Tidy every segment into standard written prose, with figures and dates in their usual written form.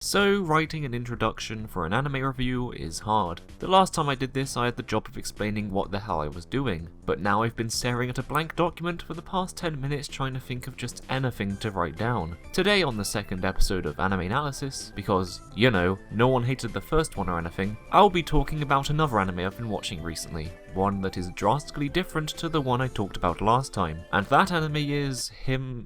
So, writing an introduction for an anime review is hard. The last time I did this, I had the job of explaining what the hell I was doing, but now I've been staring at a blank document for the past 10 minutes trying to think of just anything to write down. Today on the second episode of Animenalysis, because, you know, no one hated the first one or anything, I'll be talking about another anime I've been watching recently, one that is drastically different to the one I talked about last time, and that anime is Umaru-Chan.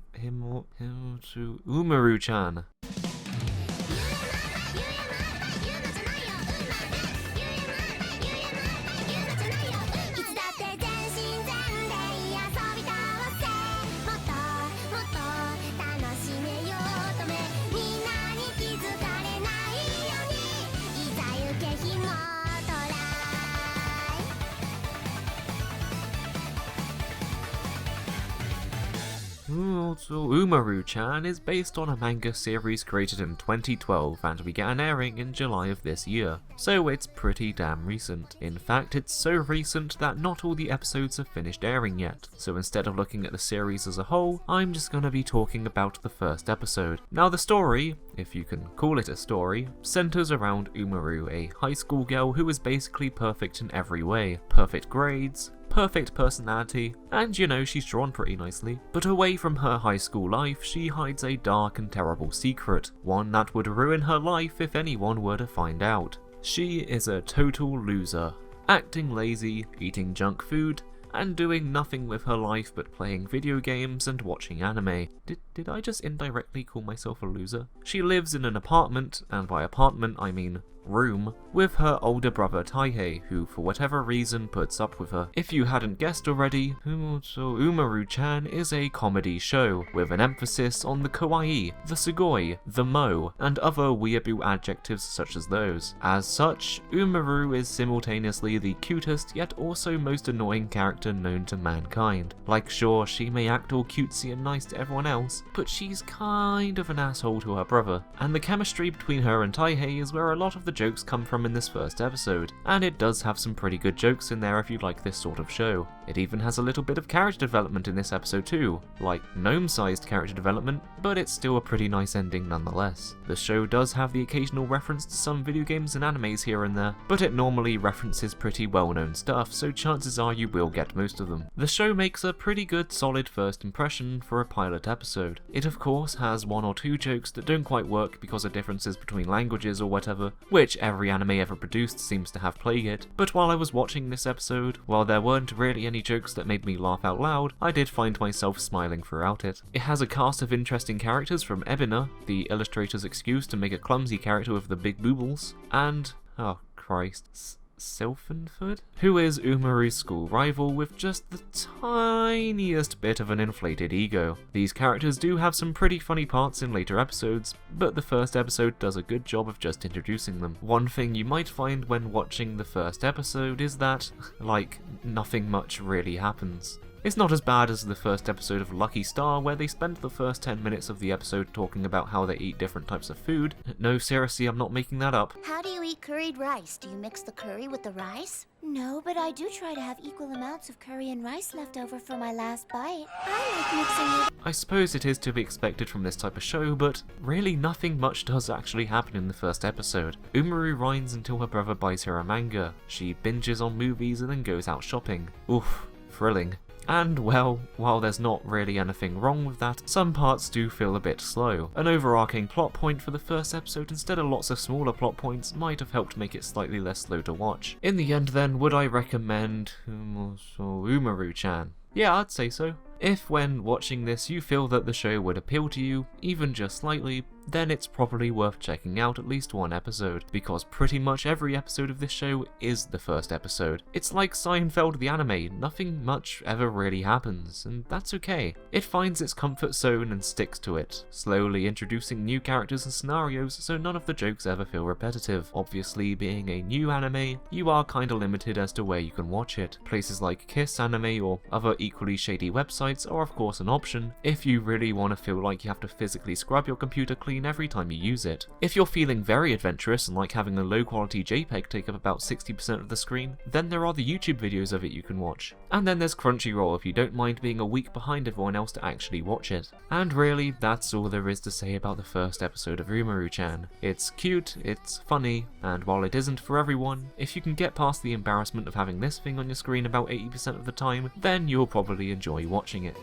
Umaru-Chan is based on a manga series created in 2012 and began airing in July of this year, so it's pretty damn recent. In fact, it's so recent that not all the episodes have finished airing yet, so instead of looking at the series as a whole, I'm just gonna be talking about the first episode. Now the story, if you can call it a story, centers around Umaru, a high school girl who is basically perfect in every way. Perfect grades, perfect personality, and you know, she's drawn pretty nicely. But away from her high school life, she hides a dark and terrible secret, one that would ruin her life if anyone were to find out. She is a total loser, acting lazy, eating junk food, and doing nothing with her life but playing video games and watching anime. Did I just indirectly call myself a loser? She lives in an apartment, and by apartment I mean room, with her older brother Taihei, who for whatever reason puts up with her. If you hadn't guessed already, Umaru-Chan is a comedy show, with an emphasis on the kawaii, the sugoi, the mo, and other weeaboo adjectives such as those. As such, Umaru is simultaneously the cutest yet also most annoying character known to mankind. Like, sure, she may act all cutesy and nice to everyone else, but she's kind of an asshole to her brother, and the chemistry between her and Taihei is where a lot of the jokes come from in this first episode, and it does have some pretty good jokes in there if you like this sort of show. It even has a little bit of character development in this episode too, like gnome-sized character development, but it's still a pretty nice ending nonetheless. The show does have the occasional reference to some video games and animes here and there, but it normally references pretty well-known stuff, so chances are you will get most of them. The show makes a pretty good solid first impression for a pilot episode. It of course has one or two jokes that don't quite work because of differences between languages or whatever, which every anime ever produced seems to have plagued it, but while I was watching this episode, while there weren't really any jokes that made me laugh out loud, I did find myself smiling throughout it. It has a cast of interesting characters from Ebina, the illustrator's excuse to make a clumsy character with the big boobles, and, oh Christ, Sylphenford, who is Umaru's school rival with just the tiniest bit of an inflated ego. These characters do have some pretty funny parts in later episodes, but the first episode does a good job of just introducing them. One thing you might find when watching the first episode is that, like, nothing much really happens. It's not as bad as the first episode of Lucky Star, where they spend the first 10 minutes of the episode talking about how they eat different types of food. No, seriously, I'm not making that up. How do you eat curried rice? Do you mix the curry with the rice? No, but I do try to have equal amounts of curry and rice left over for my last bite. I like mixing it. I suppose it is to be expected from this type of show, but really nothing much does actually happen in the first episode. Umaru whines until her brother buys her a manga. She binges on movies and then goes out shopping. Oof, thrilling. And, well, while there's not really anything wrong with that, some parts do feel a bit slow. An overarching plot point for the first episode instead of lots of smaller plot points might have helped make it slightly less slow to watch. In the end then, would I recommend Umaru-Chan? Yeah, I'd say so. If when watching this you feel that the show would appeal to you, even just slightly, then it's probably worth checking out at least one episode, because pretty much every episode of this show is the first episode. It's like Seinfeld the anime, nothing much ever really happens, and that's okay. It finds its comfort zone and sticks to it, slowly introducing new characters and scenarios so none of the jokes ever feel repetitive. Obviously, being a new anime, you are kinda limited as to where you can watch it. Places like Kiss Anime or other equally shady websites are of course an option, if you really want to feel like you have to physically scrub your computer clean clean every time you use it. If you're feeling very adventurous and like having a low quality JPEG take up about 60% of the screen, then there are the YouTube videos of it you can watch. And then there's Crunchyroll if you don't mind being a week behind everyone else to actually watch it. And really, that's all there is to say about the first episode of Umaru-Chan. It's cute, it's funny, and while it isn't for everyone, if you can get past the embarrassment of having this thing on your screen about 80% of the time, then you'll probably enjoy watching it.